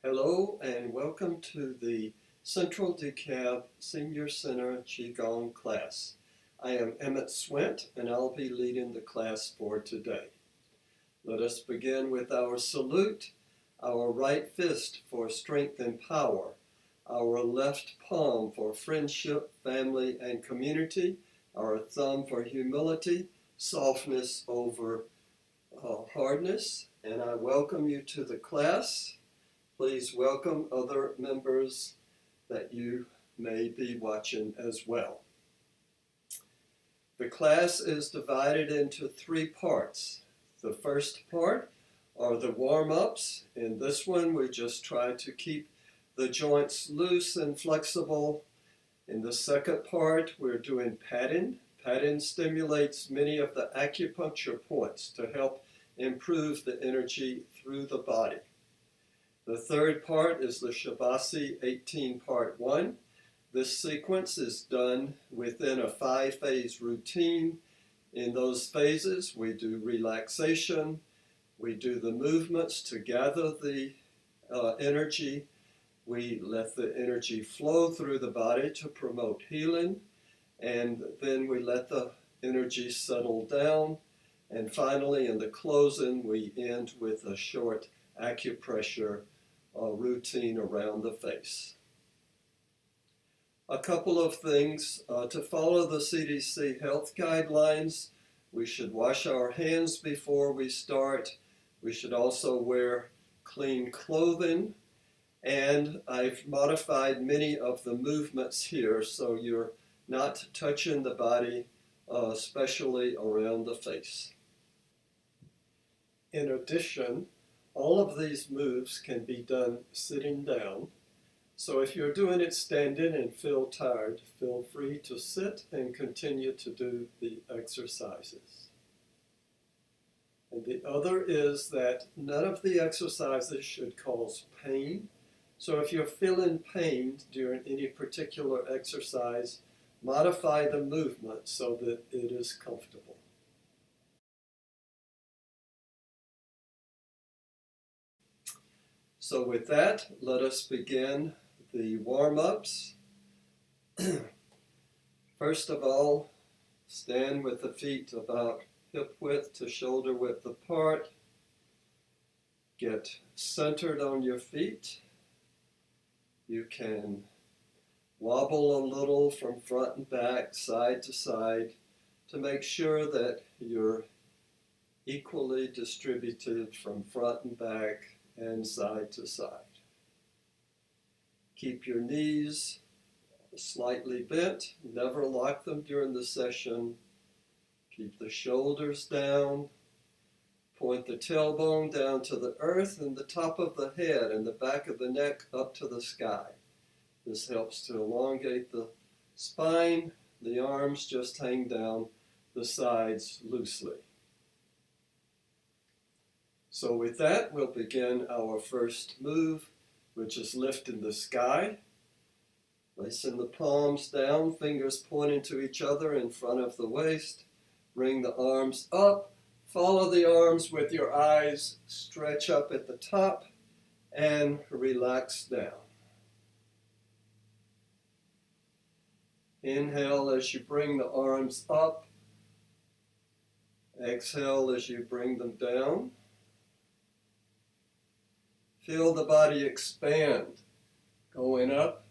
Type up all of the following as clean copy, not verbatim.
Hello and welcome to the Central Dekalb Senior Center Qigong class. I am Emmett Swint and I'll be leading the class for today. Let us begin with our salute, our right fist for strength and power, our left palm for friendship, family, and community, our thumb for humility, softness over hardness, and I welcome you to the class. Please welcome other members that you may be watching as well. The class is divided into three parts. The first part are the warm-ups. In this one, we just try to keep the joints loose and flexible. In the second part, we're doing patting. Patting stimulates many of the acupuncture points to help improve the energy through the body. The third part is the Shabashi 18 Part 1. This sequence is done within a 5-phase routine. In those phases, we do relaxation, we do the movements to gather the energy, we let the energy flow through the body to promote healing, and then we let the energy settle down, and finally in the closing, we end with a short acupressure routine around the face. A couple of things. To follow the CDC health guidelines, we should wash our hands before we start. We should also wear clean clothing. And I've modified many of the movements here so you're not touching the body, especially around the face. In addition, all of these moves can be done sitting down. So if you're doing it standing and feel tired, feel free to sit and continue to do the exercises. And the other is that none of the exercises should cause pain. So if you're feeling pain during any particular exercise, modify the movement so that it is comfortable. So with that, let us begin the warm-ups. First of all, stand with the feet about hip width to shoulder width apart. Get centered on your feet. You can wobble a little from front and back, side to side, to make sure that you're equally distributed from front and back and side to side. Keep your knees slightly bent. Never lock them during the session. Keep the shoulders down. Point the tailbone down to the earth and the top of the head and the back of the neck up to the sky. This helps to elongate the spine. The arms just hang down the sides loosely. So with that, we'll begin our first move, which is lift in the sky. Placing the palms down, fingers pointing to each other in front of the waist. Bring the arms up. Follow the arms with your eyes. Stretch up at the top and relax down. Inhale as you bring the arms up. Exhale as you bring them down. Feel the body expand, going up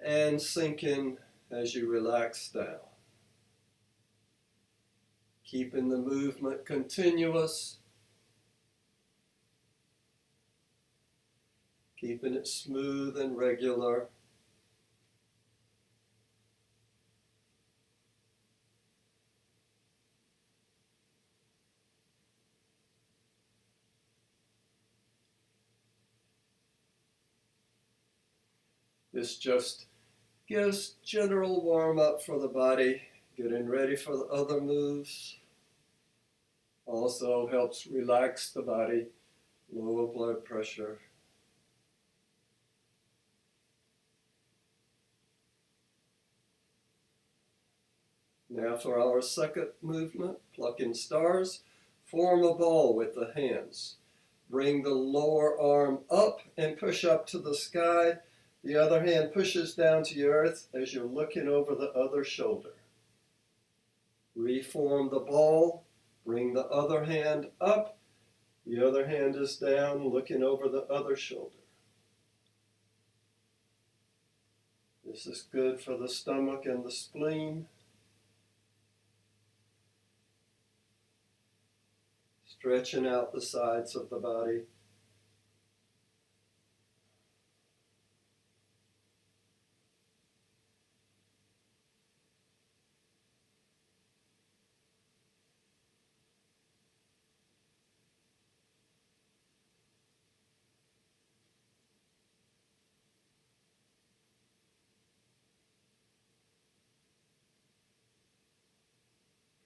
and sinking as you relax down. Keeping the movement continuous, keeping it smooth and regular. This just gives general warm-up for the body, getting ready for the other moves. Also helps relax the body, lower blood pressure. Now for our second movement, plucking stars. Form a ball with the hands. Bring the lower arm up and push up to the sky. The other hand pushes down to the earth as you're looking over the other shoulder. Reform the ball. Bring the other hand up. The other hand is down, looking over the other shoulder. This is good for the stomach and the spleen. Stretching out the sides of the body.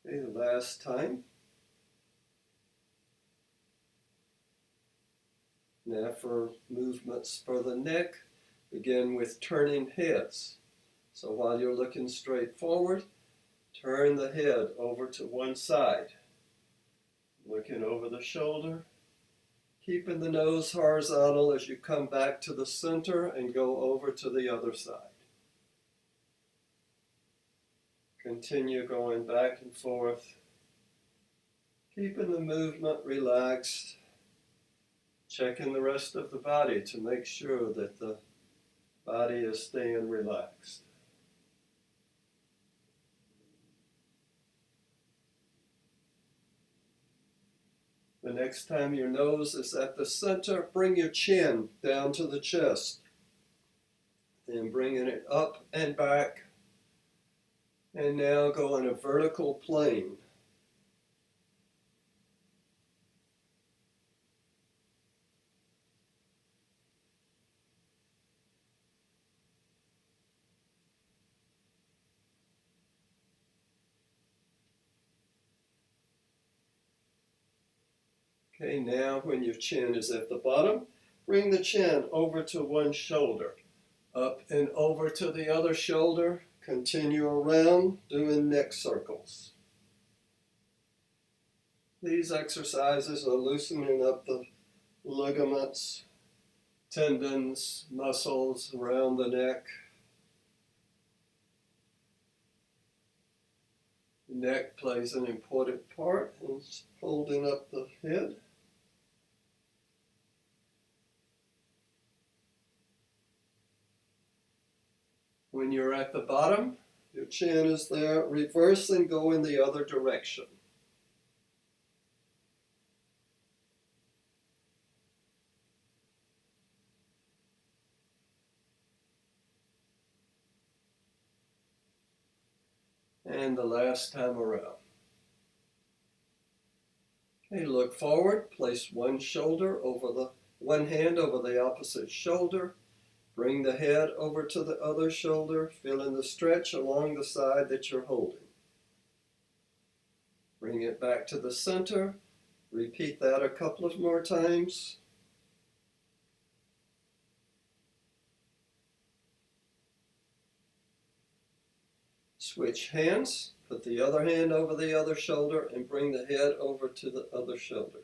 Okay, the last time. Now for movements for the neck, begin with turning heads. So while you're looking straight forward, turn the head over to one side. Looking over the shoulder, keeping the nose horizontal as you come back to the center and go over to the other side. Continue going back and forth, keeping the movement relaxed. Checking the rest of the body to make sure that the body is staying relaxed. The next time your nose is at the center, bring your chin down to the chest. Then bringing it up and back. And now go in a vertical plane. Okay, now when your chin is at the bottom, bring the chin over to one shoulder, up and over to the other shoulder, continue around doing neck circles. These exercises are loosening up the ligaments, tendons, muscles around the neck. The neck plays an important part in holding up the head. When you're at the bottom, your chin is there, reverse and go in the other direction. And the last time around. Okay, look forward, place one hand over the opposite shoulder. Bring the head over to the other shoulder, feeling the stretch along the side that you're holding. Bring it back to the center. Repeat that a couple of more times. Switch hands. Put the other hand over the other shoulder and bring the head over to the other shoulder.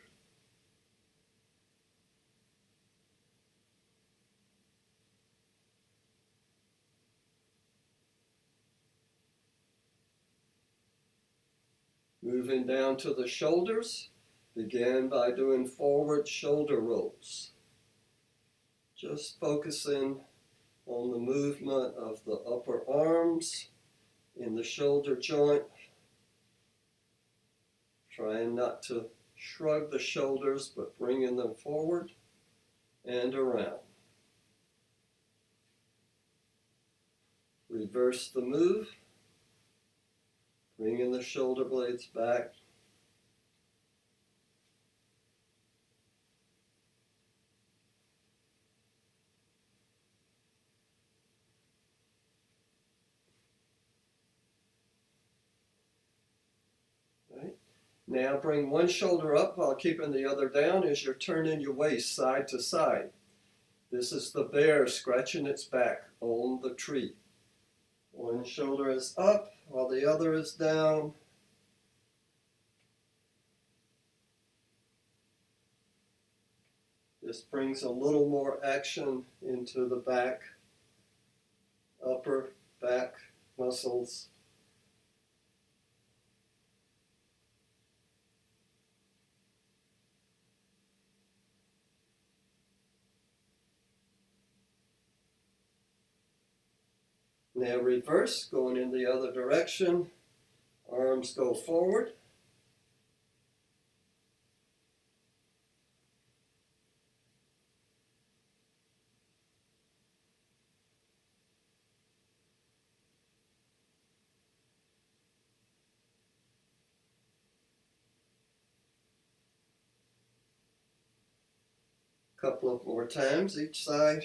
Moving down to the shoulders, begin by doing forward shoulder rolls. Just focusing on the movement of the upper arms in the shoulder joint. Trying not to shrug the shoulders, but bringing them forward and around. Reverse the move. Bringing the shoulder blades back. Right. Now bring one shoulder up while keeping the other down as you're turning your waist side to side. This is the bear scratching its back on the tree. One shoulder is up while the other is down. This brings a little more action into the back, upper back muscles. Now reverse, going in the other direction. Arms go forward. Couple of more times each side.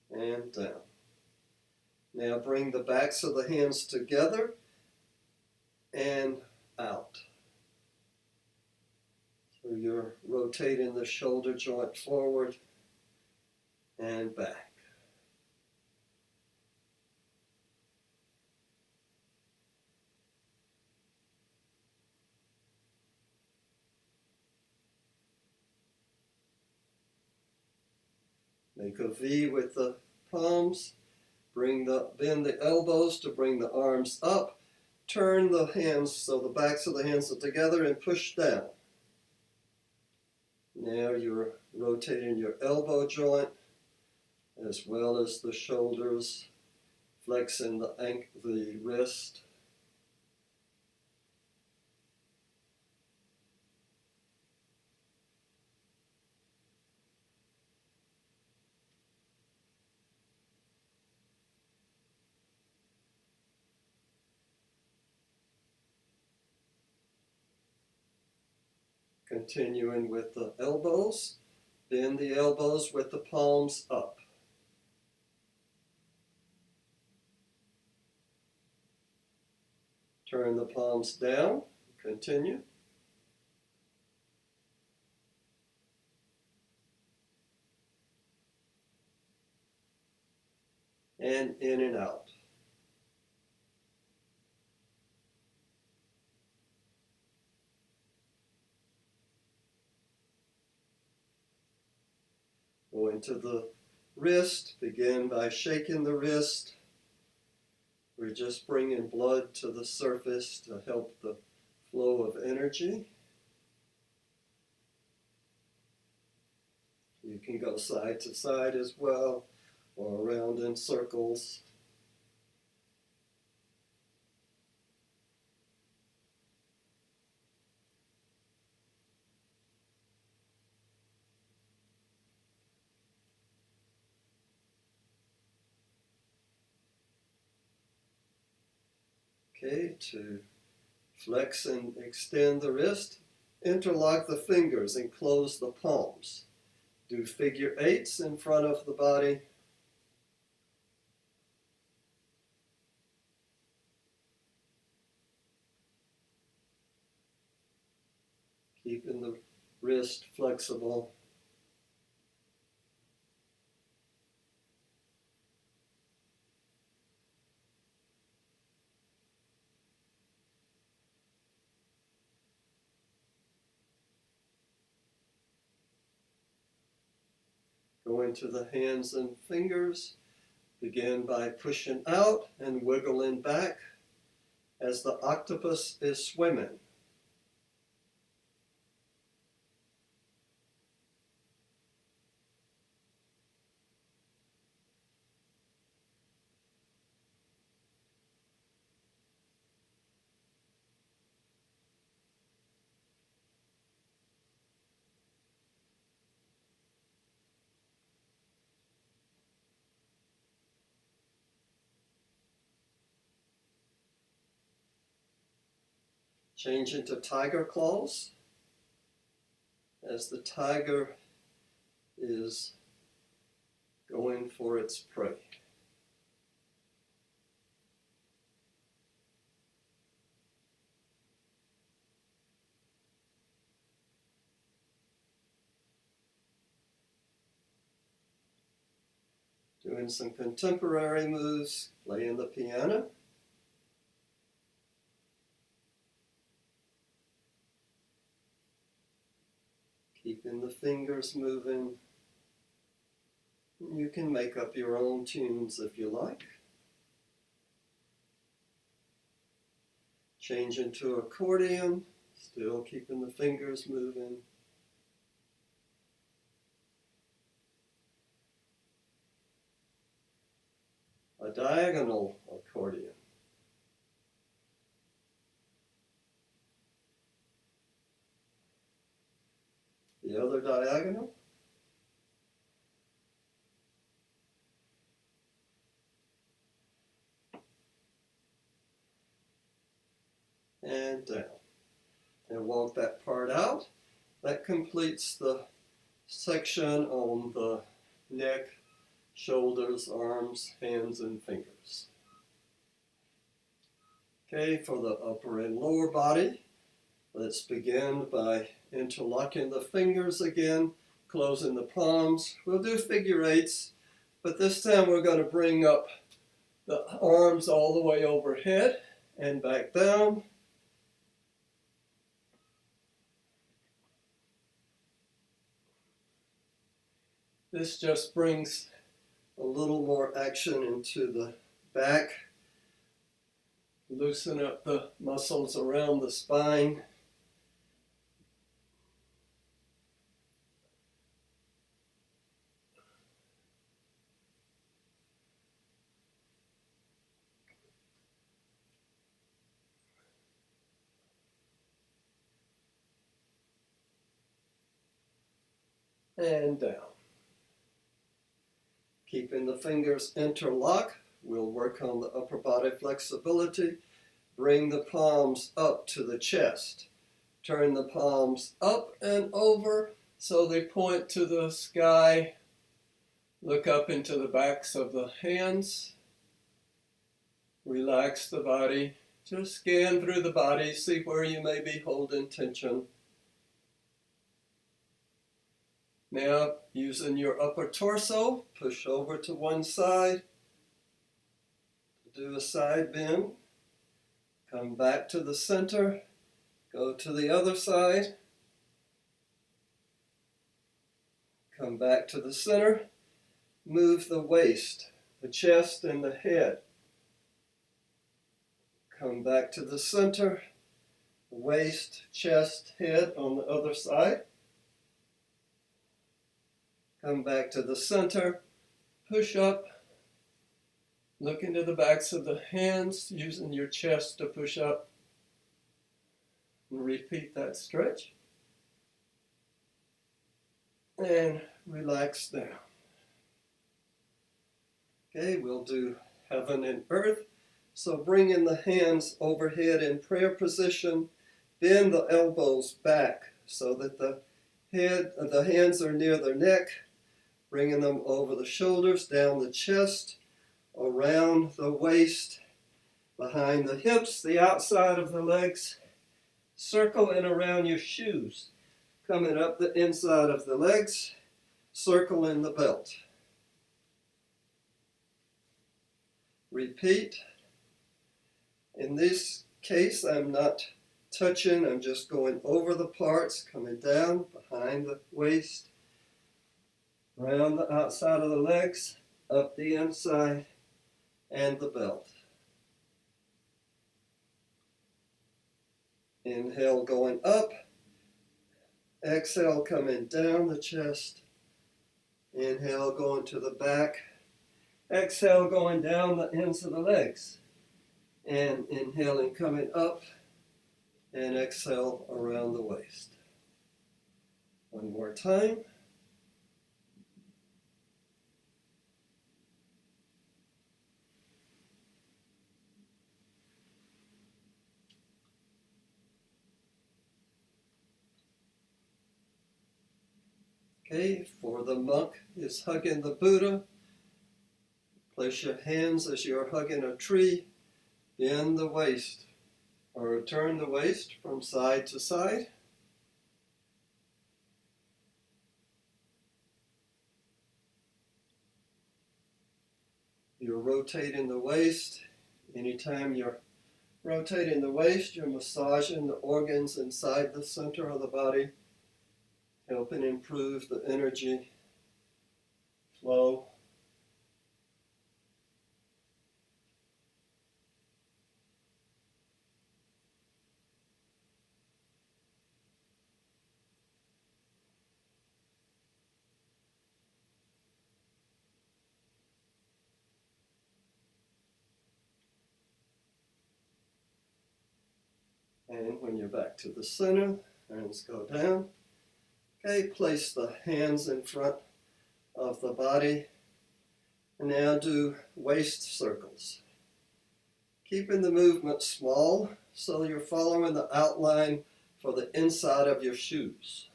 And down. Now bring the backs of the hands together and out. So you're rotating the shoulder joint forward and back. Make a V with the palms. Bend the elbows to bring the arms up. Turn the hands so the backs of the hands are together and push down. Now you're rotating your elbow joint as well as the shoulders, flexing the wrist. Continuing with the elbows, bend the elbows with the palms up. Turn the palms down, continue. And in and out. Go into the wrist, begin by shaking the wrist. We're just bringing blood to the surface to help the flow of energy. You can go side to side as well, or around in circles. Okay, to flex and extend the wrist, interlock the fingers and close the palms. Do figure eights in front of the body. Keeping the wrist flexible. Go into the hands and fingers. Begin by pushing out and wiggling back as the octopus is swimming. Change into tiger claws as the tiger is going for its prey. Doing some contemporary moves, playing the piano. Keeping the fingers moving. You can make up your own tunes if you like. Change into accordion, still keeping the fingers moving. A diagonal accordion. The other diagonal. And down. And walk that part out. That completes the section on the neck, shoulders, arms, hands, and fingers. Okay, for the upper and lower body, let's begin by interlocking the fingers again, closing the palms. We'll do figure eights, but this time we're going to bring up the arms all the way overhead and back down. This just brings a little more action into the back. Loosen up the muscles around the spine. And down. Keeping the fingers interlocked, we'll work on the upper body flexibility. Bring the palms up to the chest. Turn the palms up and over so they point to the sky. Look up into the backs of the hands. Relax the body. Just scan through the body, see where you may be holding tension. Now, using your upper torso, push over to one side. Do a side bend. Come back to the center. Go to the other side. Come back to the center. Move the waist, the chest, and the head. Come back to the center. Waist, chest, head on the other side. Come back to the center. Push up. Look into the backs of the hands, using your chest to push up. And repeat that stretch. And relax down. Okay, we'll do heaven and earth. So bring in the hands overhead in prayer position. Bend the elbows back so that the hands are near their neck. Bringing them over the shoulders, down the chest, around the waist, behind the hips, the outside of the legs. Circle in around your shoes. Coming up the inside of the legs. Circle in the belt. Repeat. In this case, I'm not touching, I'm just going over the parts, coming down behind the waist, around the outside of the legs, up the inside, and the belt. Inhale, going up. Exhale, coming down the chest. Inhale, going to the back. Exhale, going down the ends of the legs. And inhaling, coming up. And exhale around the waist. One more time. Okay, for the monk is hugging the Buddha. Place your hands as you're hugging a tree. Bend the waist, or turn the waist from side to side. You're rotating the waist. Anytime you're rotating the waist, you're massaging the organs inside the center of the body. helping improve the energy flow. And when you're back to the center, hands go down. Okay, place the hands in front of the body. And now do waist circles. Keeping the movement small so you're following the outline for the inside of your shoes.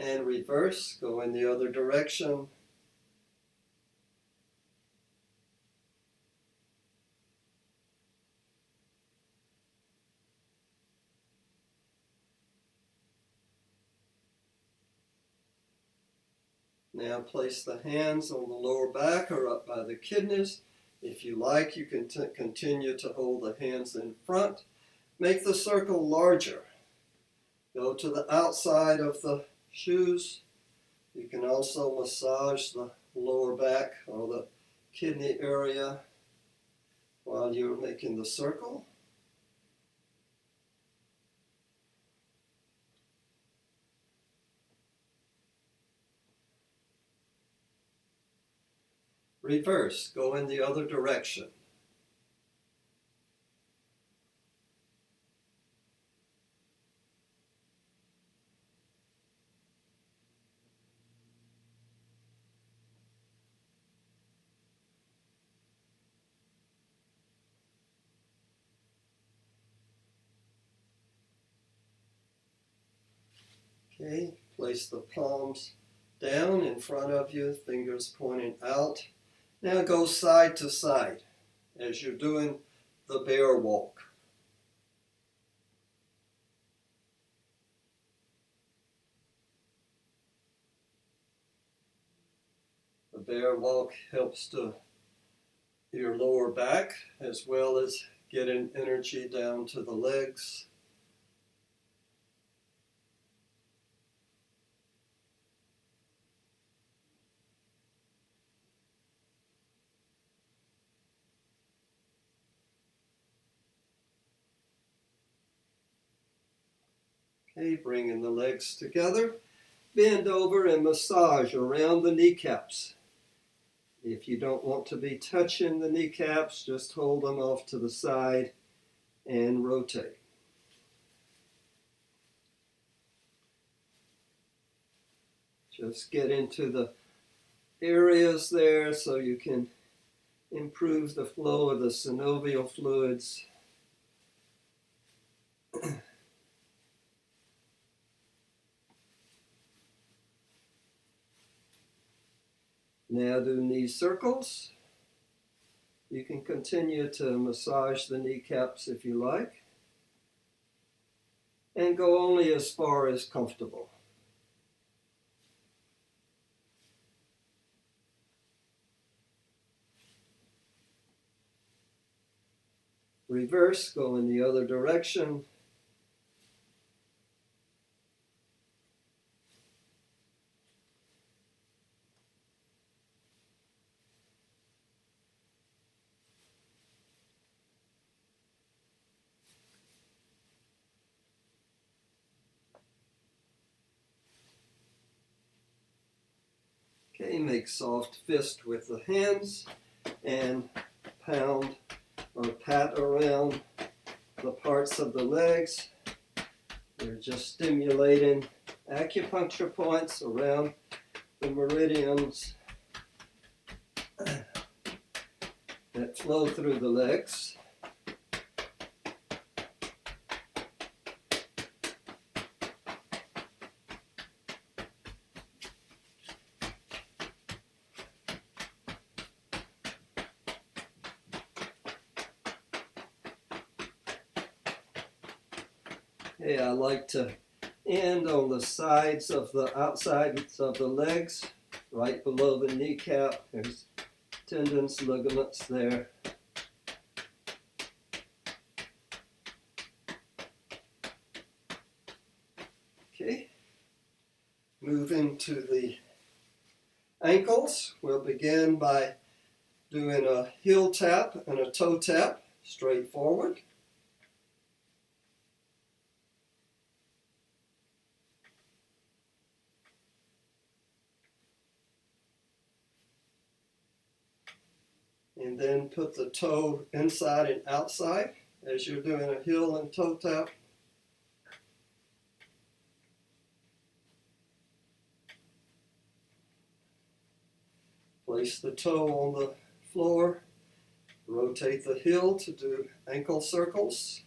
And reverse, go in the other direction. Now place the hands on the lower back or up by the kidneys. If you like, you can continue to hold the hands in front. Make the circle larger. Go to the outside of the shoes. You can also massage the lower back or the kidney area while you're making the circle. Reverse, go in the other direction. Okay, place the palms down in front of you, fingers pointing out. Now go side to side as you're doing the bear walk. The bear walk helps to your lower back as well as getting energy down to the legs. Okay, bringing the legs together. Bend over and massage around the kneecaps. If you don't want to be touching the kneecaps, just hold them off to the side and rotate. Just get into the areas there so you can improve the flow of the synovial fluids. Now do knee circles. You can continue to massage the kneecaps if you like, and go only as far as comfortable. Reverse, go in the other direction. Okay, make soft fist with the hands and pound or pat around the parts of the legs. You're just stimulating acupuncture points around the meridians that flow through the legs. Hey, I like to and on the sides of the outsides of the legs, right below the kneecap. There's tendons, ligaments there. Okay, move into the ankles. We'll begin by doing a heel tap and a toe tap, straight forward. And then put the toe inside and outside as you're doing a heel and toe tap. Place the toe on the floor. Rotate the heel to do ankle circles.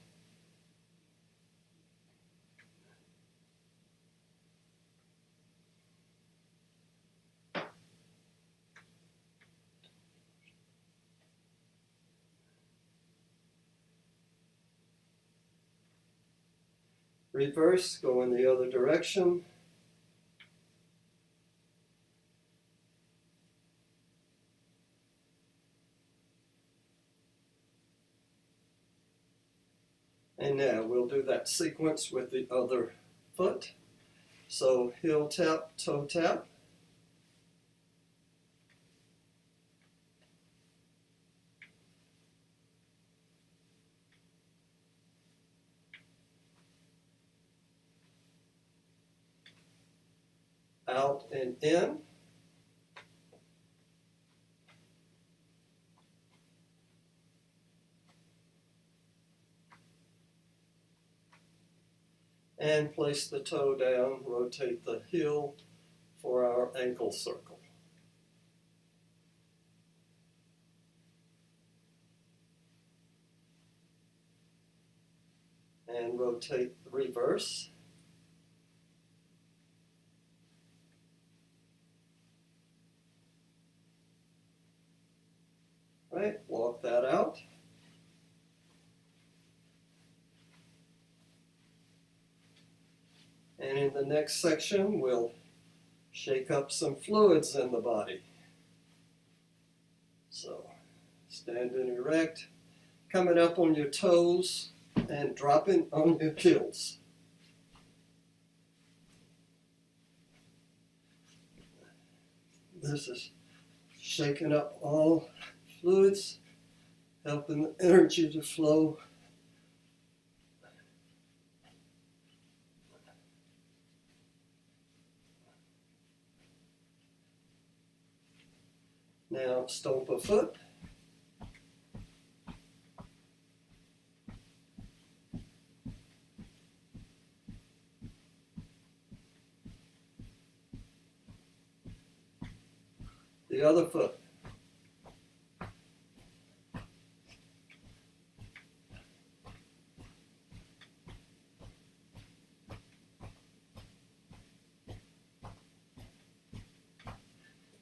Reverse, go in the other direction. And now we'll do that sequence with the other foot. So heel tap, toe tap. Out and in. And place the toe down, rotate the heel for our ankle circle. And rotate the reverse. Right, walk that out. And in the next section, we'll shake up some fluids in the body. So, standing erect, coming up on your toes, and dropping on your heels. This is shaking up all fluids, helping the energy to flow. Now stomp a foot. The other foot.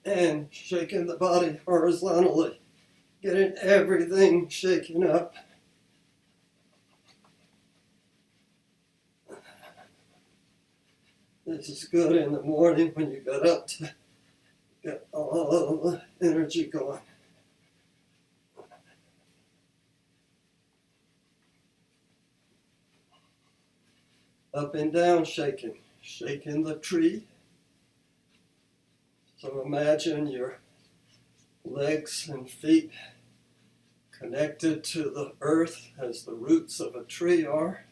And shaking the body horizontally, getting everything shaken up. This is good in the morning when you get up to get all the energy going. Up and down shaking, shaking the tree. So imagine your legs and feet connected to the earth as the roots of a tree are.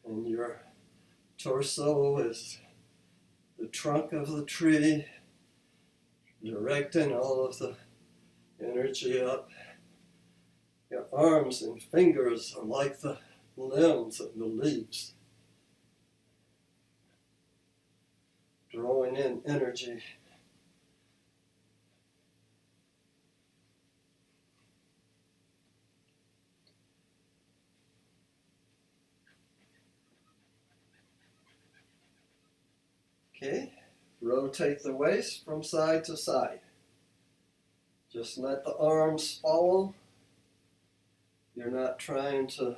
And your torso is the trunk of the tree, directing all of the energy up. Your arms and fingers are like the limbs and the leaves, drawing in energy. Okay, rotate the waist from side to side. Just let the arms follow. You're not trying to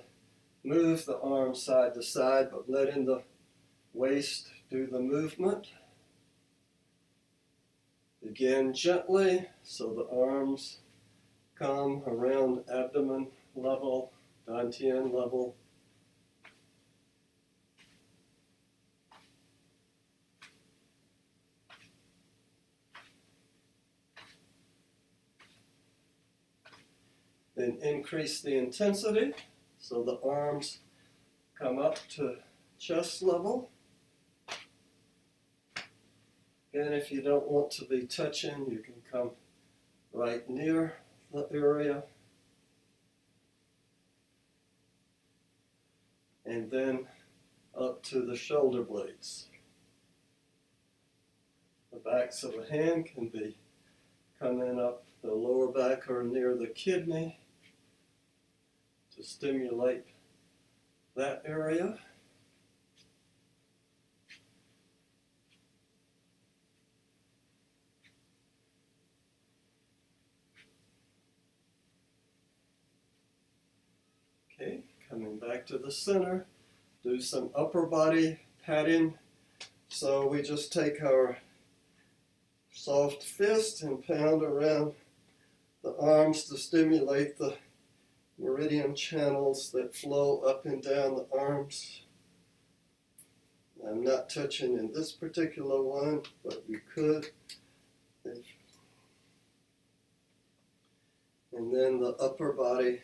move the arms side to side, but letting the waist do the movement. Begin gently so the arms come around abdomen level, dantian level. Then increase the intensity so the arms come up to chest level. And if you don't want to be touching, you can come right near the area. And then up to the shoulder blades. The backs of the hand can be coming up the lower back or near the kidney to stimulate that area. Okay, coming back to the center, do some upper body patting. So we just take our soft fist and pound around the arms to stimulate the meridian channels that flow up and down the arms. I'm not touching in this particular one, but you could. And then the upper body.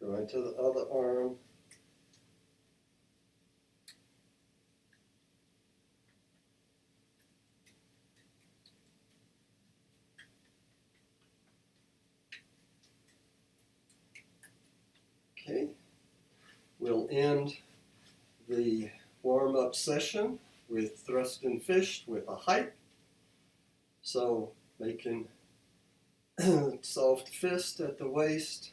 Going to the other arm. Okay, we'll end the warm-up session with thrust and fish with a height. So making soft fist at the waist,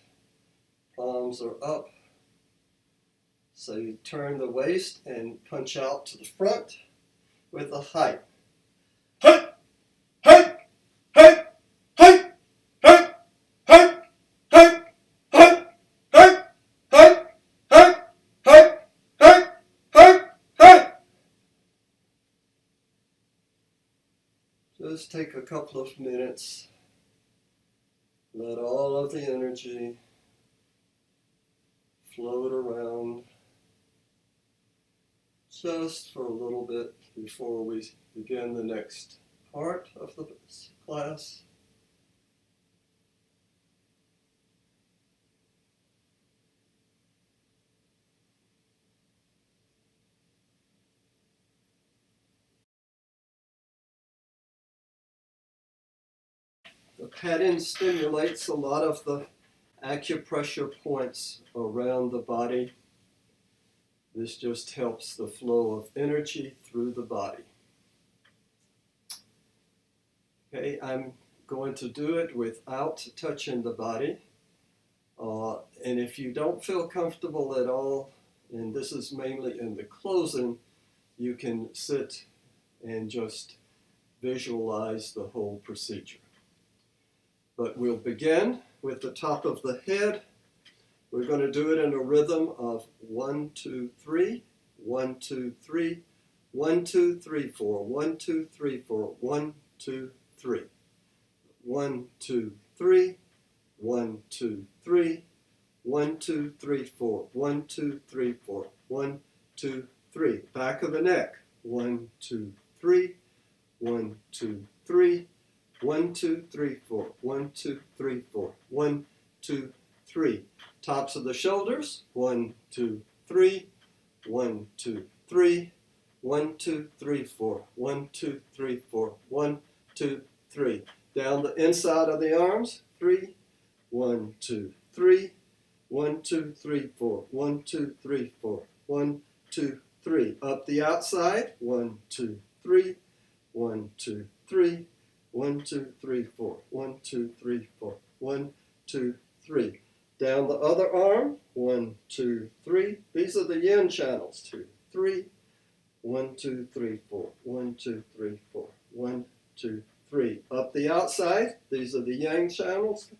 palms are up. So you turn the waist and punch out to the front with a height. Height! Height! Height! Height! Height! Height! Height! Height! Height! Height! Height! Height! Height! Height! Height! Just take a couple of minutes. Let all of the energy float around just for a little bit before we begin the next part of the class. The patting stimulates a lot of the acupressure points around the body. This just helps the flow of energy through the body. Okay, I'm going to do it without touching the body. And if you don't feel comfortable at all, and this is mainly in the closing, you can sit and just visualize the whole procedure. But we'll begin with the top of the head. We're going to do it in a rhythm of 1, 2, 3, 1, 2, 3, 1, 2, 3, 4, 1, 2, 3, 4, 1, 2, 3. 1, 2, 3, 1, 2, 3, 1, 2, 3, 4, 1, 2, 3, 4, 1, 2, 3. Back of the neck. 1, 2, 3, 1, 2, 3, 1, 2, 3, 4, 1, 2, 3, 4, 1, 2, 3. Tops of the shoulders. 1, 2, 3, 1, 2, 3, 1, 2, 3, 4, 1, 2, 3, 4, 1, 2, 3. Down the inside of the arms. 3, 1, 2, 3, 1, 2, 3, 4, 1, 2, 3, 4, 1, 2, 3. Up the outside. 1, 2, 3, 1, 2, 3, 1, 2, 3, 4, 1, 2, 3, 4, 1, 2, 3. Down the other arm. 1, 2, 3. These are the yin channels. 2, 3, 1, 2, 3, 4, 1, 2, 3, 4, 1, 2, 3. Up the outside. These are the yang channels.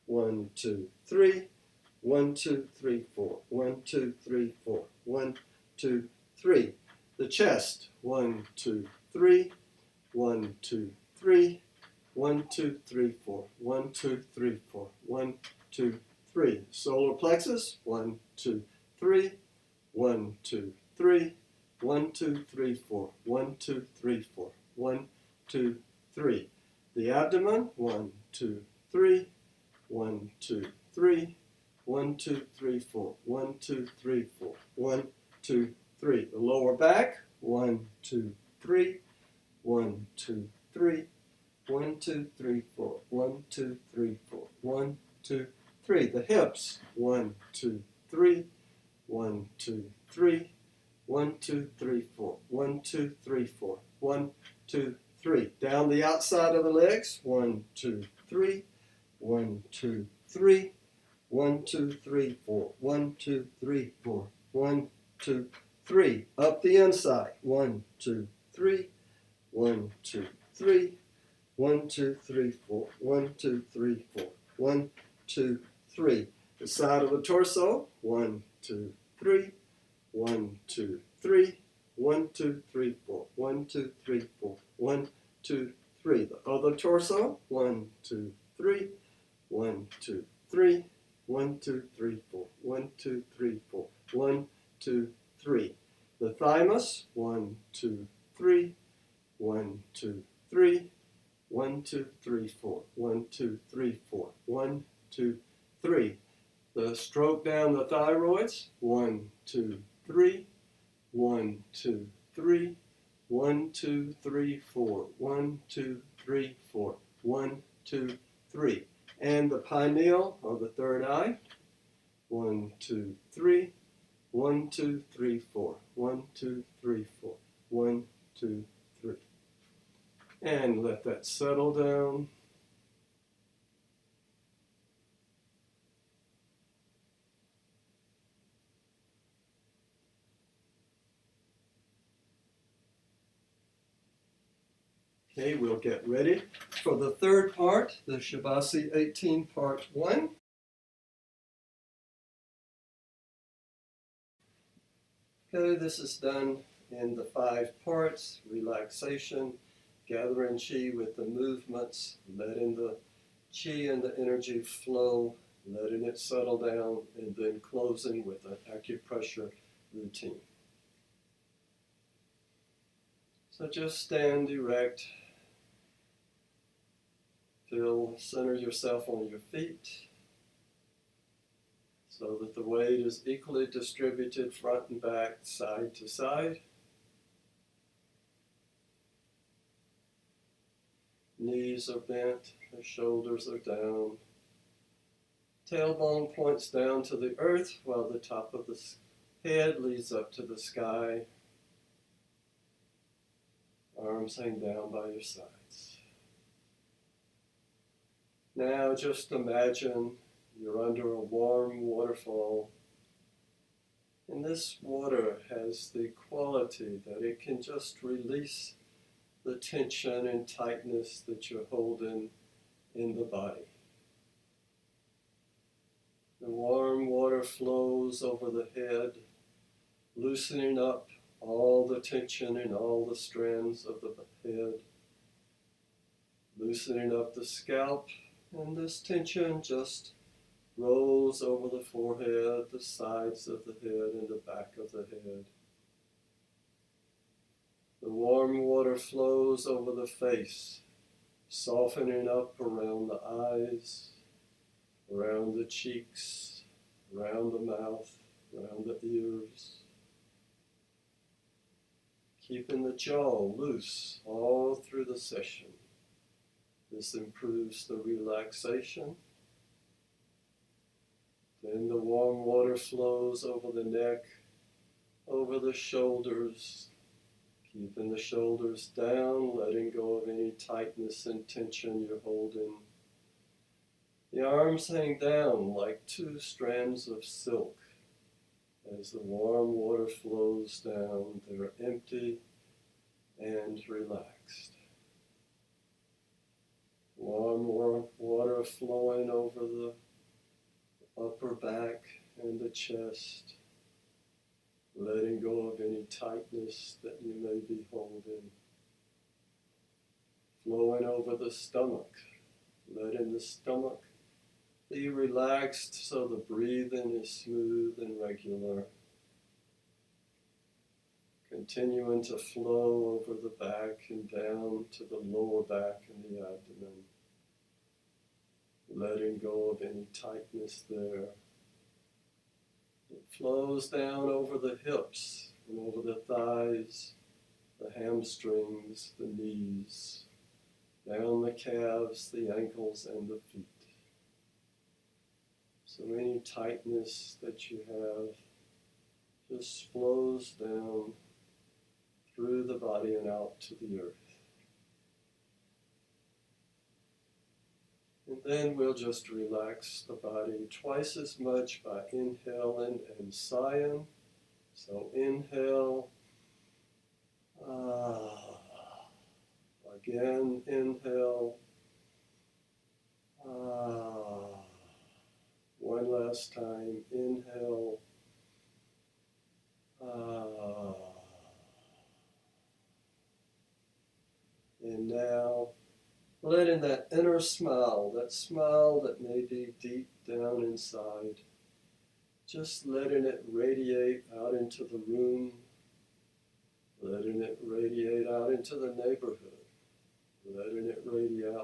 1, 2, 3. 1, 2, 3, 4. 1, 2, 3, 4. 1, 2, 3. The chest. 1, 2, 3. 1, 2, 3. 1, 2, 3, 4. 1, 2, 3, 4. 1, 2, 3. Solar plexus. 1, 2, 3. 1, 2, 3. 1, 2, 3, 4. 1, 2, 3, 4. 1, 2, 3. The abdomen. 1, 2, 3. 1, 2, 3. 1, 2, 3, 4. 1, 2, 3, 4. 1, 2, 3. The lower back. 1, 2, 3. 1, 2, 3. 1, 2, 3, 4. 1, 2, 3, 4. 1, 2, 3. The hips. 1, 2, 3. 1, 2, 3. 1, 2, 3, 4. 1, 2, 3, 4. 1, 2, 3. Down the outside of the legs. 1, 2, 3. 1, 2, 3. 1, 2, 3, 4. 1, 2, 3, 4. 1, 2, 3. Up the inside. 1, 2, 3. 1, 2, 3. 1, 2, 3, 4. 1, 2, 3, 4. 1, 2, 3. The side of the torso. 1, 2, 3. 1, 2, 3. 1, 2, 3, 4. 1, 2, 3, 4. 1, 2, 3. The other torso. 1, 2, 3. 1, 2, 3. 1, 2, 3, 4. 1, 2, 3, 4. 1, 2, 3. The thymus. 1, 2, 3. 1, 2, 3. 1, 2, 3, 4. 1, 2, 3, 4. 1, 2, 3. The stroke down the thyroids. 1, 2, 3. 1, 2, 3. 1, 2, 3, 4. 1, 2, 3, 4. 1, 2, 3. And the pineal, or the third eye. 1, 2, 3. 1, 2, 3, 4. 1, 2, 3, 4. 1, 2, 3. And let that settle down. Okay, we'll get ready for the third part, the Shabashi 18 part 1. Okay, this is done in the 5 parts: relaxation, gathering chi with the movements, letting the chi and the energy flow, letting it settle down, and then closing with an acupressure routine. So just stand erect. Center yourself on your feet so that the weight is equally distributed front and back, side to side. Knees are bent, the shoulders are down. Tailbone points down to the earth while the top of the head leads up to the sky. Arms hang down by your sides. Now just imagine you're under a warm waterfall, and this water has the quality that it can just release the tension and tightness that you're holding in the body. The warm water flows over the head, loosening up all the tension and all the strands of the head, loosening up the scalp. And this tension just rolls over the forehead, the sides of the head, and the back of the head. The warm water flows over the face, softening up around the eyes, around the cheeks, around the mouth, around the ears. Keeping the jaw loose all through the session. This improves the relaxation. Then the warm water flows over the neck, over the shoulders, keeping the shoulders down, letting go of any tightness and tension you're holding. The arms hang down like 2 strands of silk. As the warm water flows down, they're empty and relaxed. Warm water flowing over the upper back and the chest, letting go of any tightness that you may be holding. Flowing over the stomach, letting the stomach be relaxed so the breathing is smooth and regular. Continuing to flow over the back and down to the lower back and the abdomen. Letting go of any tightness there. It flows down over the hips and over the thighs, the hamstrings, the knees, down the calves, the ankles, and the feet. So any tightness that you have just flows down through the body and out to the earth. And then we'll just relax the body twice as much by inhaling and sighing. So inhale. Again, inhale. One last time, inhale. And now, letting that inner smile, that smile that may be deep down inside, just letting it radiate out into the room, letting it radiate out into the neighborhood, letting it radiate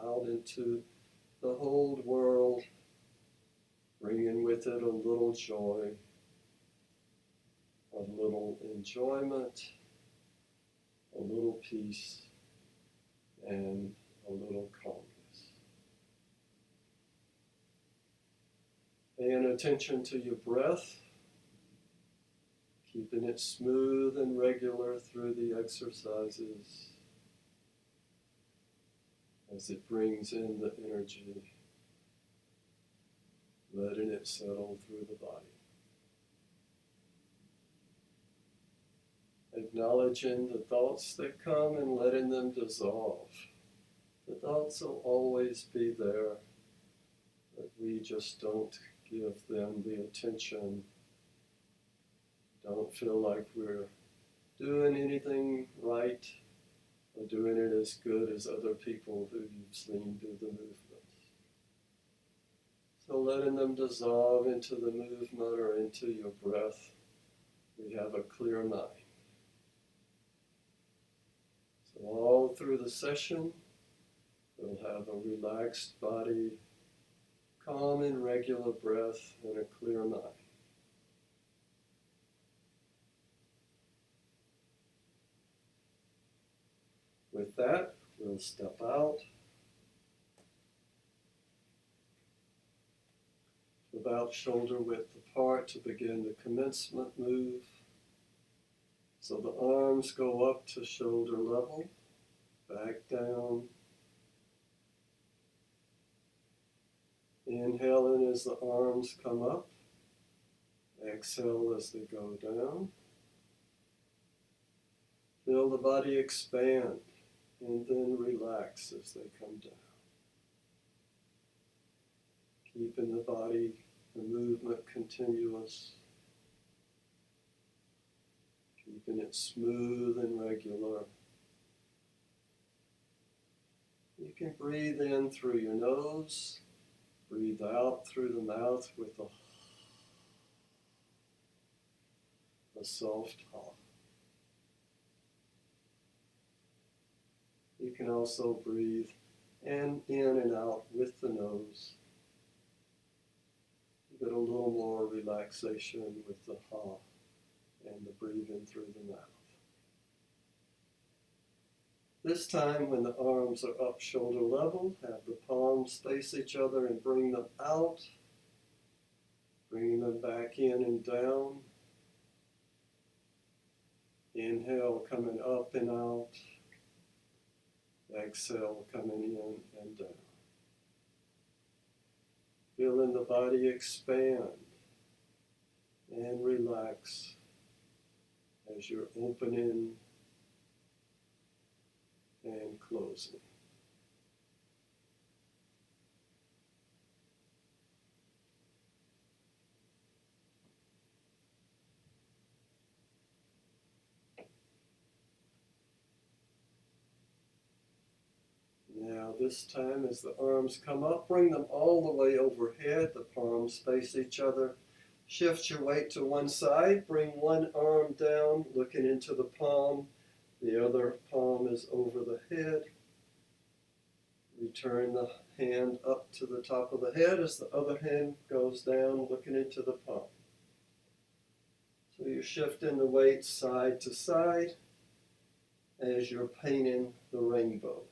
out into the whole world, bringing with it a little joy, a little enjoyment, a little peace, and a little calmness. Paying attention to your breath, keeping it smooth and regular through the exercises as it brings in the energy, letting it settle through the body. Acknowledging the thoughts that come and letting them dissolve. The thoughts will always be there, but we just don't give them the attention. Don't feel like we're doing anything right or doing it as good as other people who you've seen do the movements. So letting them dissolve into the movement or into your breath, we have a clear mind. So all through the session, we'll have a relaxed body, calm and regular breath, and a clear mind. With that, we'll step out. About shoulder width apart to begin the commencement move. So the arms go up to shoulder level, back down. Inhaling as the arms come up. Exhale as they go down. Feel the body expand and then relax as they come down. Keeping the body, the movement continuous. Keeping it smooth and regular. You can breathe in through your nose. Breathe out through the mouth with a soft ha. You can also breathe in and out with the nose. Get a little more relaxation with the ha and the breathing through the mouth. This time when the arms are up shoulder level, have the palms face each other and bring them out, bringing them back in and down. Inhale coming up and out. Exhale coming in and down. Feeling the body expand and relax as you're opening and closing. this time, as the arms come up, bring them all the way overhead. The palms face each other. Shift your weight to one side. Bring one arm down, looking into the palm. The other palm is over the head. Return the hand up to the top of the head as the other hand goes down, looking into the palm. So you're shifting the weight side to side as you're painting the rainbow.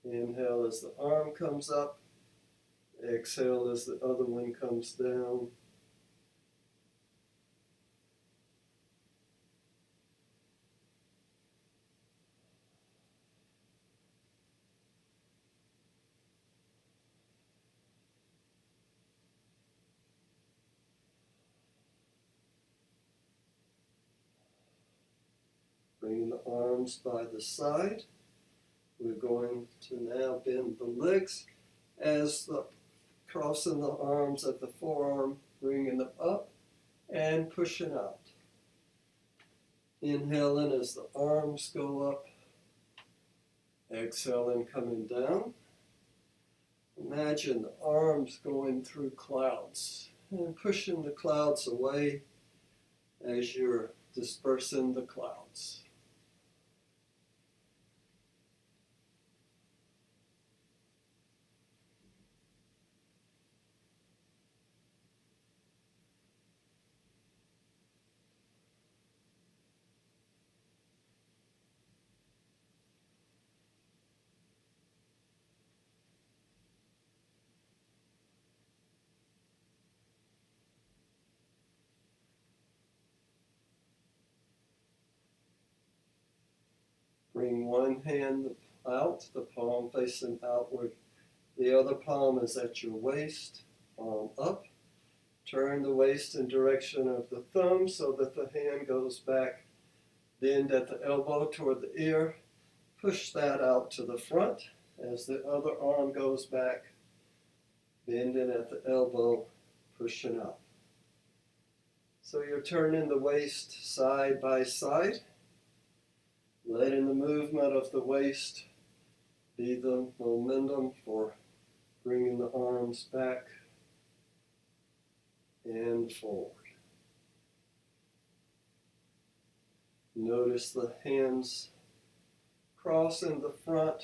Inhale as the arm comes up. Exhale as the other one comes down. Bringing the arms by the side. We're going to now bend the legs as the crossing the arms at the forearm, bringing them up and pushing out. Inhaling as the arms go up. Exhaling, coming down. Imagine the arms going through clouds and pushing the clouds away as you're dispersing the clouds. Bring one hand out, the palm facing outward. The other palm is at your waist, palm up. Turn the waist in direction of the thumb so that the hand goes back. Bend at the elbow toward the ear. Push that out to the front as the other arm goes back. Bending at the elbow, pushing up. So you're turning the waist side by side. Letting the movement of the waist be the momentum for bringing the arms back and forward. Notice the hands cross in the front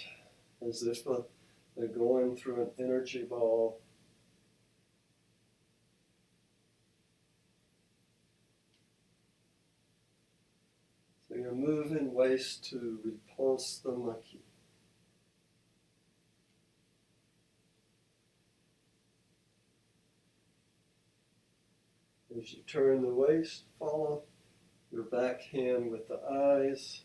as if they're going through an energy ball. So you're moving waist to repulse the monkey. As you turn the waist, follow your back hand with the eyes.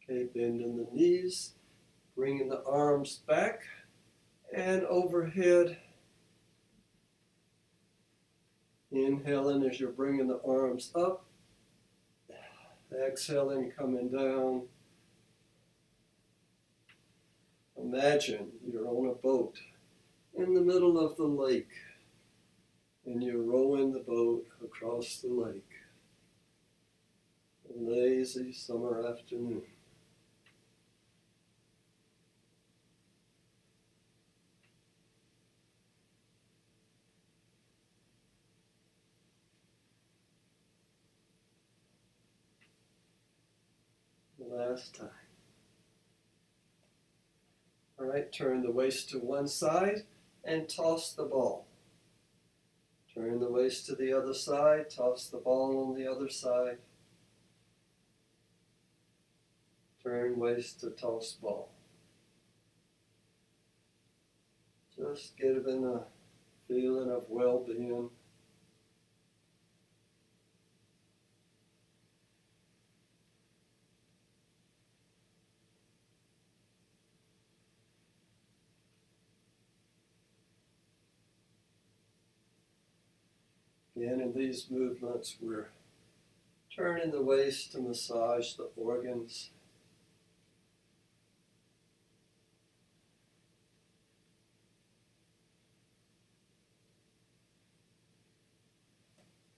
Okay, bending the knees, bringing the arms back and overhead. Inhaling as you're bringing the arms up. Exhaling, coming down. Imagine you're on a boat in the middle of the lake and you're rowing the boat across the lake. A lazy summer afternoon. Last time. All right, turn the waist to one side and toss the ball. Turn the waist to the other side, toss the ball on the other side. Turn waist to toss ball. Just giving a feeling of well-being. Again, in these movements, we're Turning the waist to massage the organs.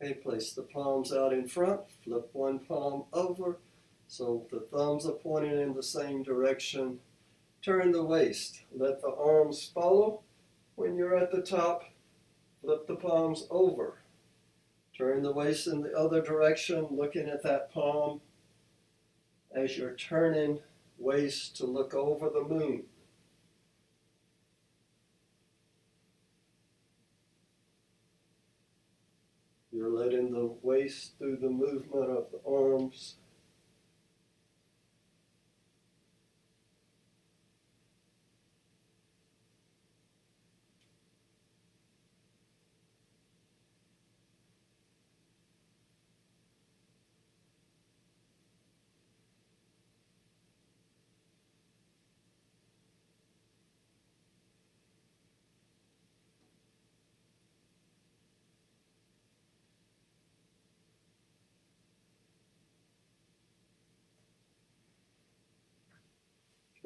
Okay, place the palms out in front, flip one palm over so the thumbs are pointing in the same direction. Turn the waist, let the arms follow. When you're at the top, flip the palms over. Turn the waist in the other direction, looking at that palm as you're turning waist to look over the moon. You're letting the waist do the movement of the arms.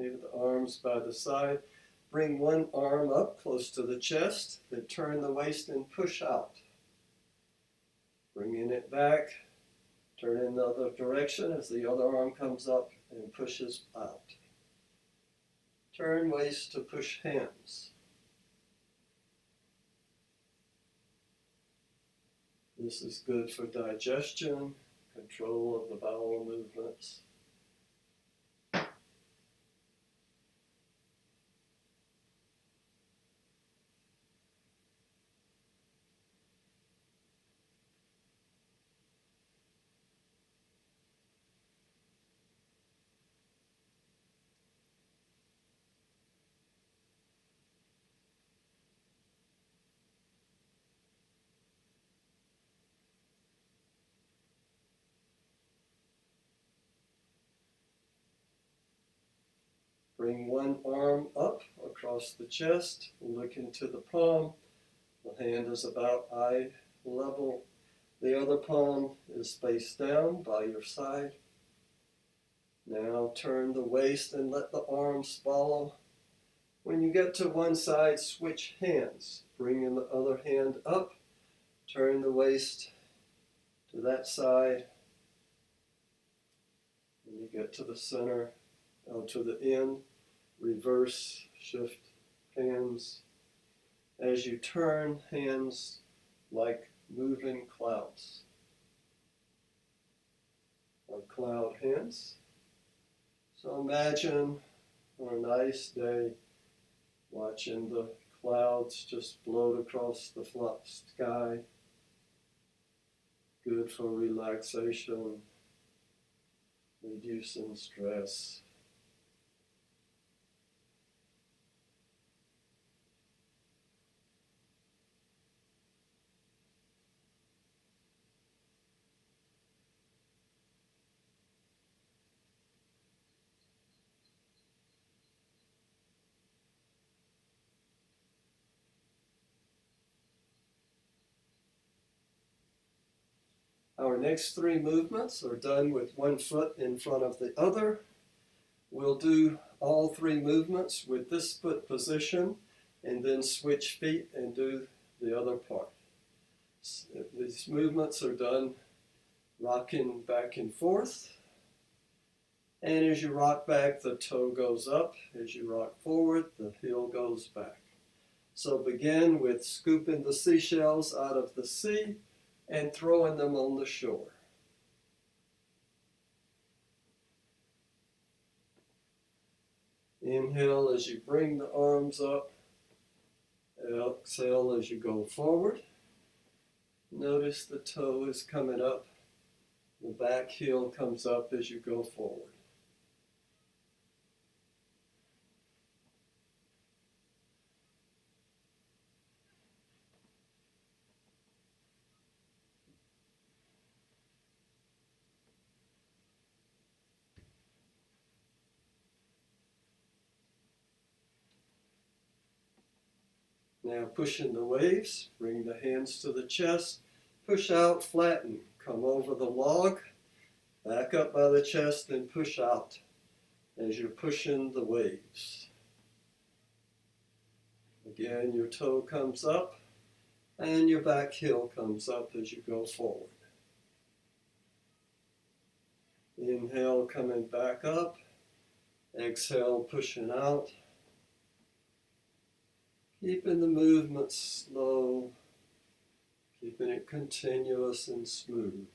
Okay, with the arms by the side. Bring one arm up close to the chest, then turn the waist and push out. Bringing it back, turn in the other direction as the other arm comes up and pushes out. Turn waist to push hands. This is good for digestion, control of the bowel movements. Bring one arm up across the chest, look into the palm. The hand is about eye level. The other palm is face down by your side. Now turn the waist and let the arms follow. When you get to one side, switch hands. Bring in the other hand up. Turn the waist to that side. When you get to the center, to the end, reverse, shift hands. As you turn, hands like moving clouds. Or cloud hands. So imagine on a nice day, watching the clouds just float across the sky. Good for relaxation, reducing stress. Our next three movements are done with one foot in front of the other. We'll do all three movements with this foot position and then switch feet and do the other part. These movements are done rocking back and forth. And as you rock back, the toe goes up. As you rock forward, the heel goes back. So begin with scooping the seashells out of the sea and throwing them on the shore. Inhale as you bring the arms up. Exhale as you go forward. Notice the toe is coming up. The back heel comes up as you go forward. Now pushing the waves, bring the hands to the chest, push out, flatten, come over the log, Back up by the chest and push out as you're pushing the waves. Again, your toe comes up and your back heel comes up as you go forward. Inhale, coming back up. Exhale, pushing out. Keeping the movement slow, keeping it continuous and smooth.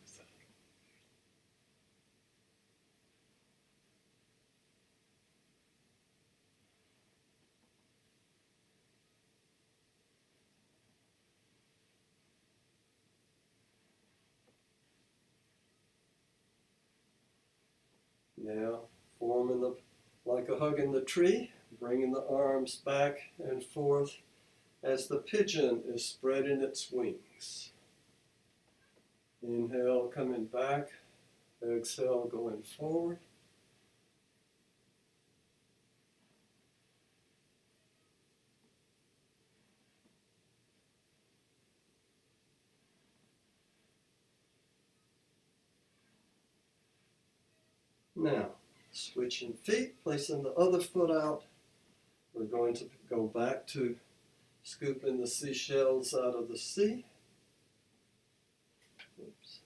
Now, forming like a hug in the tree, bringing the arms back and forth as the pigeon is spreading its wings. Inhale, coming back. Exhale, going forward. Now, switching feet, placing the other foot out. We're going to go back to scooping the seashells out of the sea. Oops.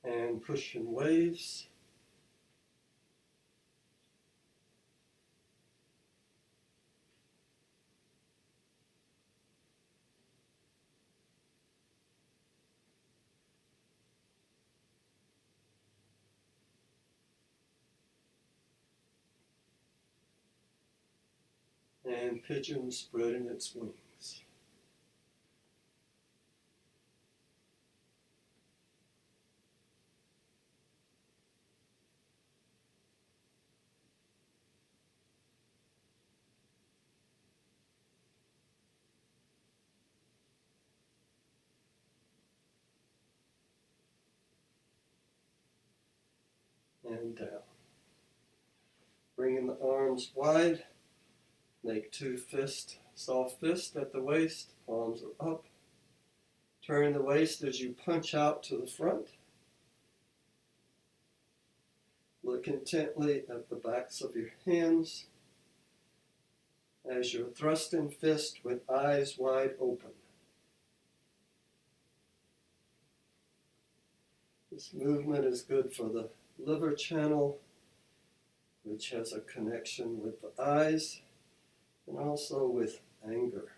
And pushing waves. And pigeon spreading its wings. And down. Bringing the arms wide. Make two fists, soft fist at the waist. Palms are up. Turn the waist as you punch out to the front. Look intently at the backs of your hands as you're thrusting fist with eyes wide open. This movement is good for the liver channel, which has a connection with the eyes and also with anger.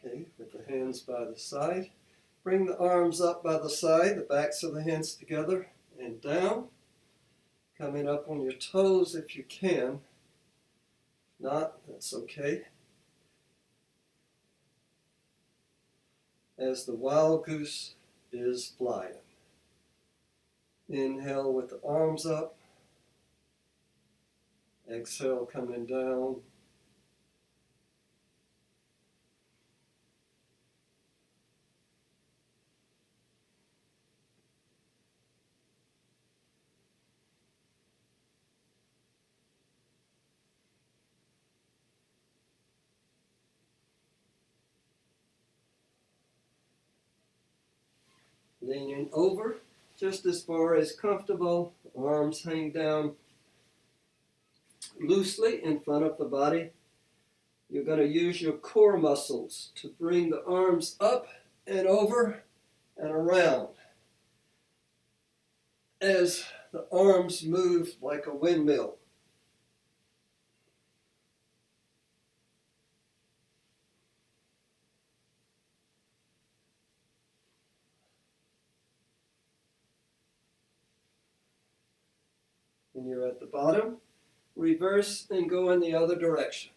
Okay, with the hands by the side. Bring the arms up by the side, the backs of the hands together and down. Coming up on your toes if you can. If not, that's okay. As the wild goose is flying. Inhale with the arms up. Exhale coming down. Leaning over just as far as comfortable. Arms hang down loosely in front of the body. You're going to use your core muscles to bring the arms up and over and around as the arms move like a windmill. When you're at the bottom, reverse and go in the other direction.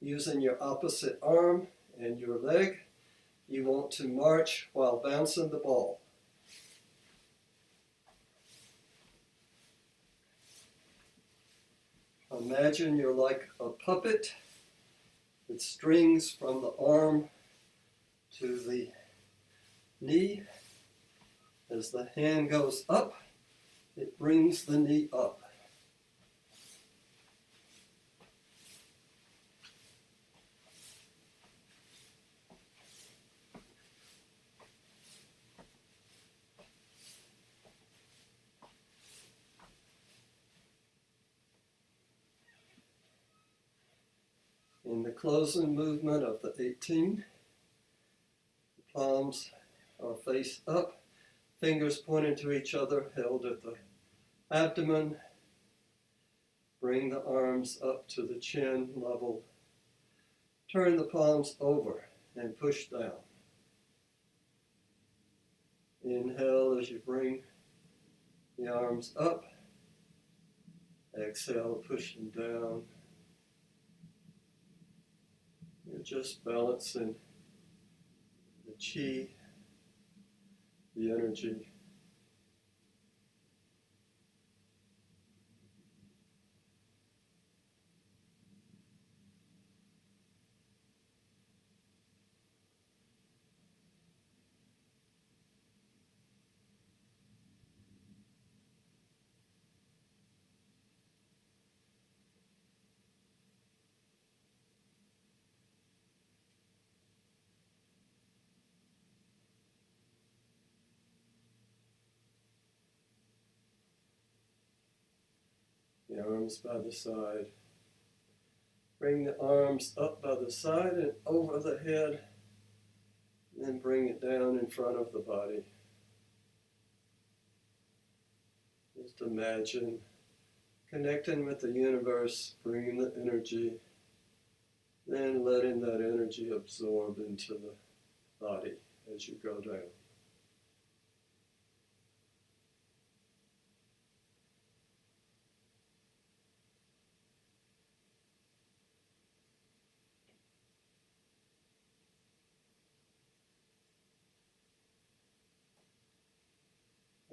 Using your opposite arm and your leg, you want to march while bouncing the ball. Imagine you're like a puppet with strings from the arm to the knee. As the hand goes up, it brings the knee up. In the closing movement of the 18, the palms are face up, fingers pointing to each other, held at the abdomen. Bring the arms up to the chin level. Turn the palms over and push down. Inhale as you bring the arms up. Exhale, pushing down. You're just balancing the chi, the energy. The arms by the side. Bring the arms up by the side and over the head, and then bring it down in front of the body. Just imagine connecting with the universe, bringing the energy, then letting that energy absorb into the body as you go down.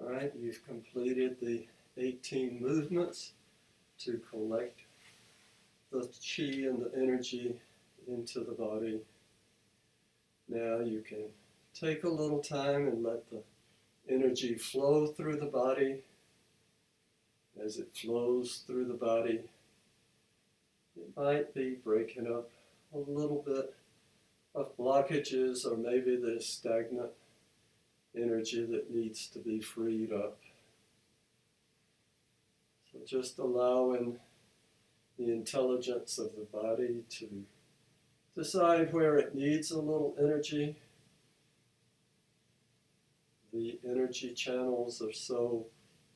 All right, you've completed the 18 movements to collect the chi and the energy into the body. Now you can take a little time and let the energy flow through the body. As it flows through the body, it might be breaking up a little bit of blockages, or maybe there's stagnant energy that needs to be freed up. So just allowing the intelligence of the body to decide where it needs a little energy. The energy channels are so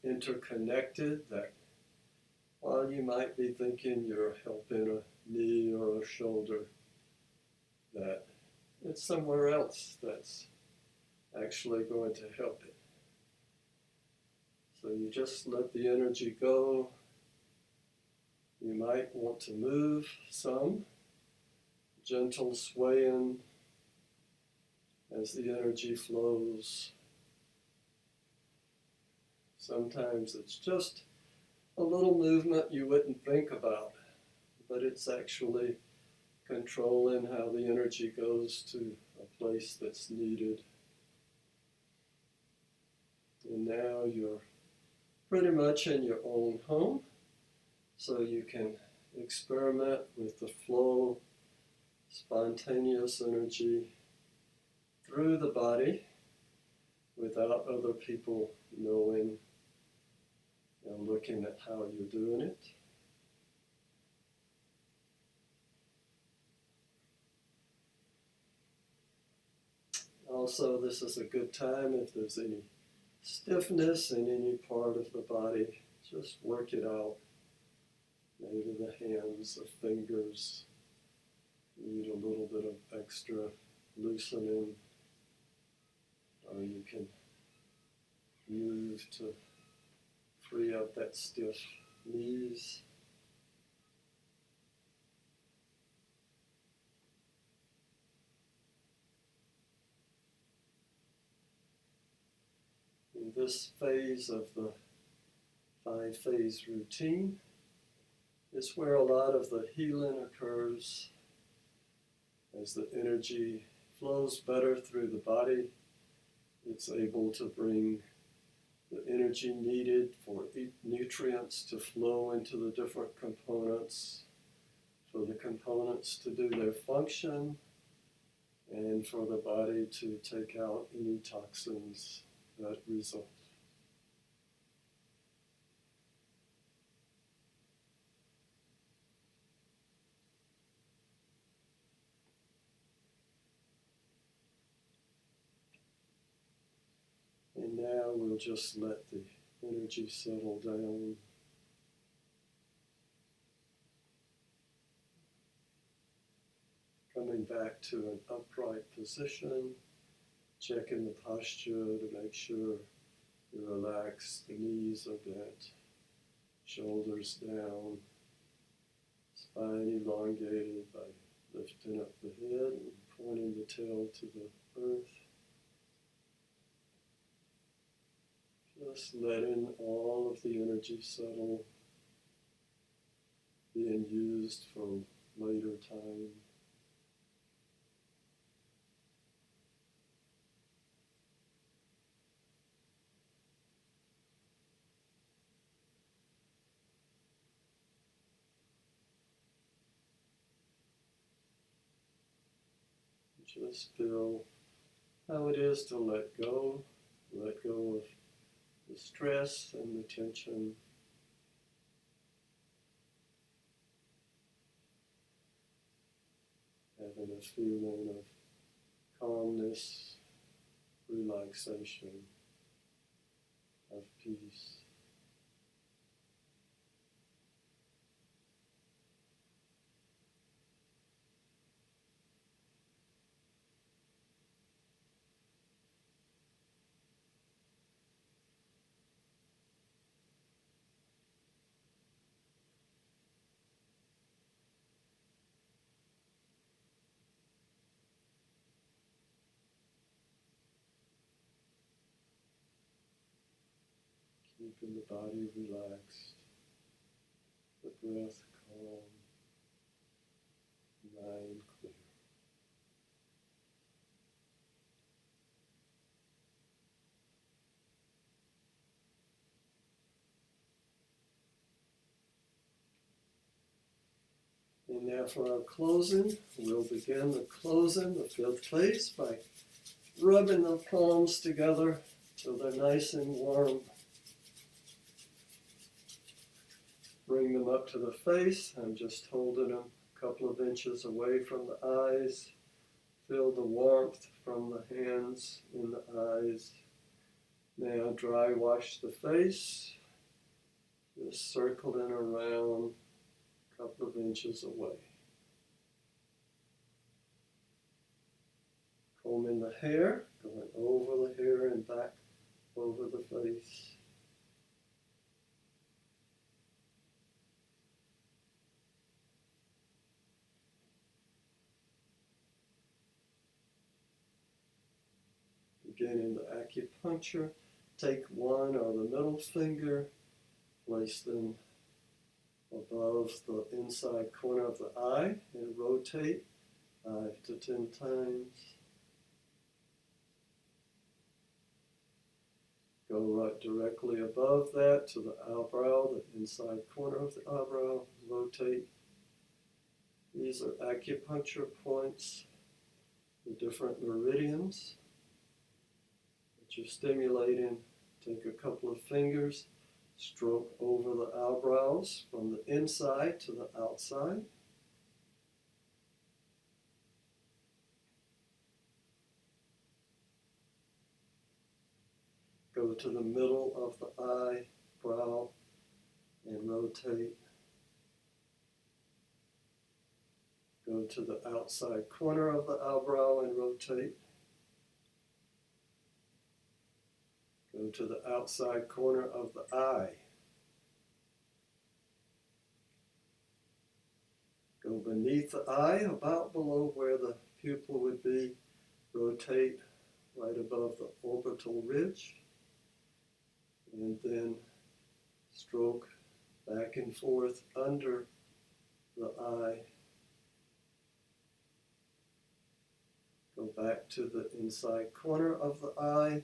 interconnected that while you might be thinking you're helping a knee or a shoulder, that it's somewhere else that's actually going to help it. So you just let the energy go. You might want to move some, gentle swaying as the energy flows. Sometimes it's just a little movement you wouldn't think about, but it's actually controlling how the energy goes to a place that's needed. And now you're pretty much in your own home, so you can experiment with the flow, spontaneous energy through the body without other people knowing and looking at how you're doing it. Also, this is a good time if there's any stiffness in any part of the body, just work it out. Maybe the hands, the fingers need a little bit of extra loosening, or you can move to free up that stiff knees. In this phase of the 5-phase routine is where a lot of the healing occurs. As the energy flows better through the body, it's able to bring the energy needed for nutrients to flow into the different components, for the components to do their function, and for the body to take out any toxins that result. And now we'll just let the energy settle down. Coming back to an upright position, checking the posture to make sure you relax, the knees are bent, shoulders down, spine elongated by lifting up the head and pointing the tail to the earth. Just letting all of the energy settle, being used for later time. Just feel how it is to let go of the stress and the tension. Having a feeling of calmness, relaxation, of peace. Keeping the body relaxed, the breath calm, mind clear. And now for our closing, we'll begin the closing, the 5th phase, by rubbing the palms together so they're nice and warm. Bring them up to the face. I'm just holding them a couple of inches away from the eyes. Feel the warmth from the hands in the eyes. Now dry wash the face. Just circling around a couple of inches away. Combing the hair, going over the hair and back over the face. Beginning the acupuncture, take one or the middle finger, place them above the inside corner of the eye and rotate 5 to 10 times. Go right directly above that to the eyebrow, the inside corner of the eyebrow, rotate. These are acupuncture points, the different meridians that you're stimulating. Take a couple of fingers, stroke over the eyebrows from the inside to the outside. Go to the middle of the eyebrow and rotate. Go to the outside corner of the eyebrow and rotate. Go to the outside corner of the eye. Go beneath the eye, about below where the pupil would be. Rotate right above the orbital ridge. And then stroke back and forth under the eye. Go back to the inside corner of the eye.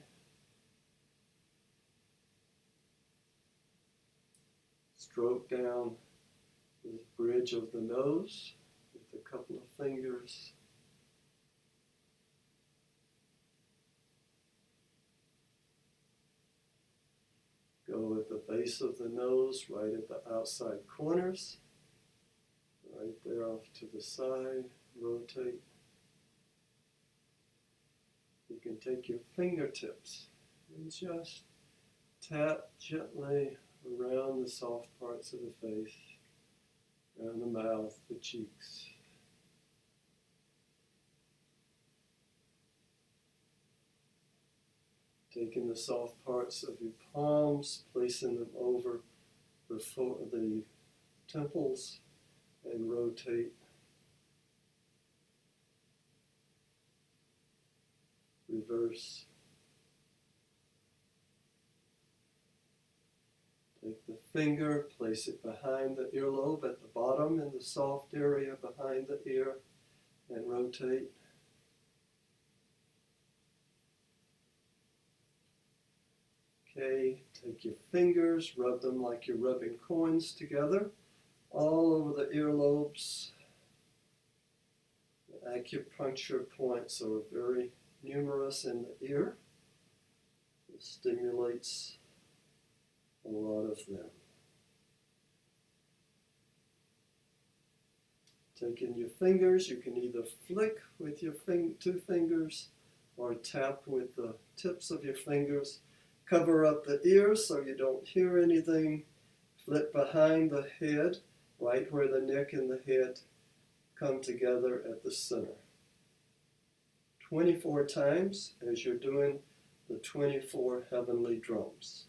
Stroke down the bridge of the nose with a couple of fingers. Go at the base of the nose, right at the outside corners. Right there off to the side, rotate. You can take your fingertips and just tap gently around the soft parts of the face, around the mouth, the cheeks. Taking the soft parts of your palms, placing them over the temples, and rotate. Reverse. Take the finger, place it behind the earlobe at the bottom in the soft area behind the ear, and rotate. Okay, take your fingers, rub them like you're rubbing coins together, all over the earlobes. The acupuncture points are very numerous in the ear. It stimulates a lot of them. Taking your fingers, you can either flick with your two fingers or tap with the tips of your fingers. Cover up the ears so you don't hear anything. Flip behind the head, right where the neck and the head come together at the center. 24 times as you're doing the 24 heavenly drums.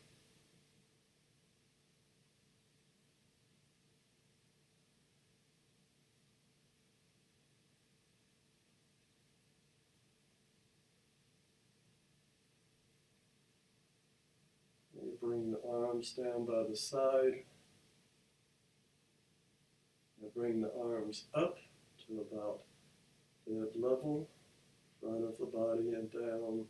You bring the arms down by the side. You bring the arms up to about head level, front of the body and down.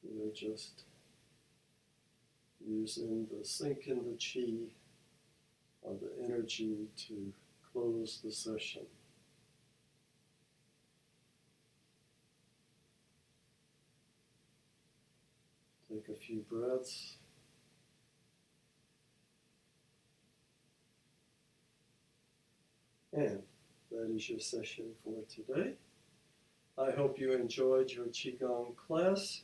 You're just using the sink in the chi or the energy to close the session. Take a few breaths. And that is your session for today. I hope you enjoyed your Qigong class.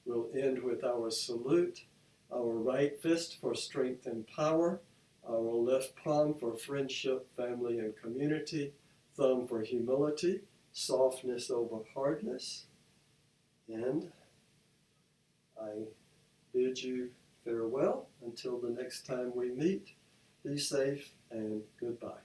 We'll end with our salute, our right fist for strength and power, our left palm for friendship, family, and community, thumb for humility, softness over hardness, and I bid you farewell until the next time we meet. Be safe and goodbye.